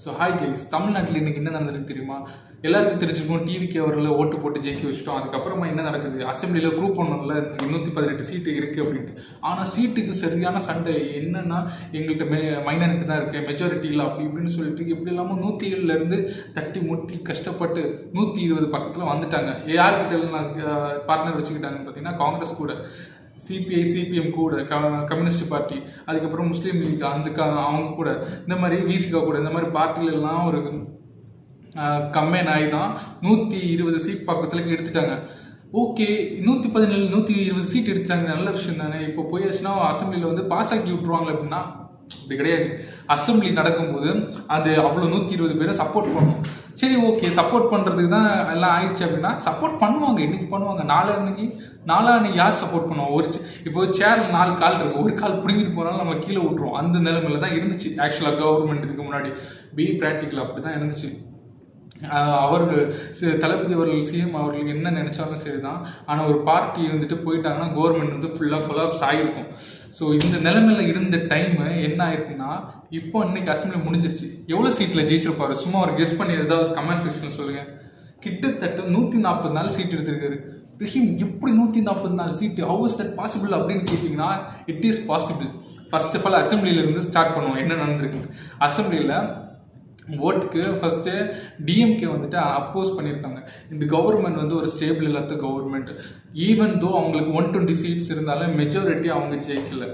So hi guys, தமிழ்நாட்டில் இன்றைக்கி என்ன நடந்ததுன்னு தெரியுமா? எல்லாருக்கும் தெரிஞ்சிருக்கும். டிவிக்கு அவரில் ஓட்டு போட்டு ஜெயிக்க வச்சிட்டோம். அதுக்கப்புறமா என்ன நடக்குது? அசம்பிளியில் ப்ரூவ் பண்ணணும்ல 218 சீட்டு இருக்குது அப்படின்ட்டு. ஆனால் சீட்டுக்கு சரியான சண்டை என்னென்னா, எங்கள்கிட்ட மைனாரிட்டி தான் இருக்குது, மெஜாரிட்டி இல்லை அப்படி இப்படின்னு சொல்லிட்டு எப்படி இல்லாமல் 107லேருந்து தட்டி முட்டி கஷ்டப்பட்டு 120 பக்கத்தில் வந்துட்டாங்க. யார்கிட்ட எல்லாம் பார்ட்னர் வச்சுக்கிட்டாங்கன்னு பார்த்தீங்கன்னா, காங்கிரஸ் கூட, சிபிஐ சிபிஎம் கூட, கம்யூனிஸ்ட் பார்ட்டி, அதுக்கப்புறம் முஸ்லீம் லீக் அவங்க கூட, இந்த மாதிரி விசிகா கூட, இந்த மாதிரி பார்ட்டிலெல்லாம் ஒரு கம்பைன் ஆகி தான் 120 சீட் பக்கத்தில் எடுத்துட்டாங்க. ஓகே, 117 120 சீட் எடுத்துட்டாங்க, நல்ல விஷயம் தானே. இப்போ போயாச்சுன்னா அசம்பிளியில் வந்து பாஸ் ஆக்கி விட்ருவாங்க அப்படின்னா அப்படி கிடையாது. அசம்பிளி நடக்கும்போது அது அவ்வளோ 120 பேரை சப்போர்ட் பண்ணணும். சரி, ஓகே, சப்போர்ட் பண்ணுறதுக்கு தான் எல்லாம் ஆயிடுச்சு அப்படின்னா சப்போர்ட் பண்ணுவாங்க. இன்றைக்கி பண்ணுவாங்க, நாளான்னைக்கு யார் சப்போர்ட் பண்ணுவோம்? இப்போ சேரில் 4 கால் இருக்குது, ஒரு கால் பிடிங்கிட்டு போனாலும் நம்ம கீழே விட்டுருவோம். அந்த நிலைமையில தான் இருந்துச்சு ஆக்சுவலாக கவர்மெண்ட் இதுக்கு முன்னாடி. ப்ராக்டிக்கல் அப்படி தான் இருந்துச்சு. அவர்கள் தளபதி அவர்கள் சிஎம் அவர்களுக்கு என்ன நினச்சாலும் சரி தான். ஆனால் ஒரு பார்ட்டி வந்துட்டு போயிட்டாங்கன்னா கவர்மெண்ட் வந்து ஃபுல்லாக கொலாப்ஸ் ஆகிருக்கும். ஸோ இந்த நிலைமையில் இருந்த டைமு என்ன ஆயிருக்குன்னா, இப்போ இன்னைக்கு அசம்பிளி முடிஞ்சிருச்சு. எவ்வளோ சீட்டில் ஜெயிச்சிருப்பாரு? சும்மா ஒரு கெஸ் பண்ணி ஏதாவது கமெண்ட் செக்ஷனில் சொல்லுங்கள். கிட்டத்தட்ட 144 சீட் எடுத்திருக்காரு. ரஹீம், எப்படி 144 seat? How is that possible அப்படின்னு கேட்டிங்கன்னா, it is possible. First of all அசம்பிளியிலேருந்து ஸ்டார்ட் பண்ணுவோம். என்ன நடந்திருக்கு அசம்பிளியில்? ஓட்டுக்கு ஃபஸ்ட்டு டிஎம்கே வந்துட்டு அப்போஸ் பண்ணியிருக்காங்க. இந்த கவர்மெண்ட் வந்து ஒரு ஸ்டேபிள் இல்லாத கவர்மெண்ட். ஈவன் தோ அவங்களுக்கு 120 சீட்ஸ் இருந்தாலும் மெஜாரிட்டி அவங்க ஜெயிக்கல.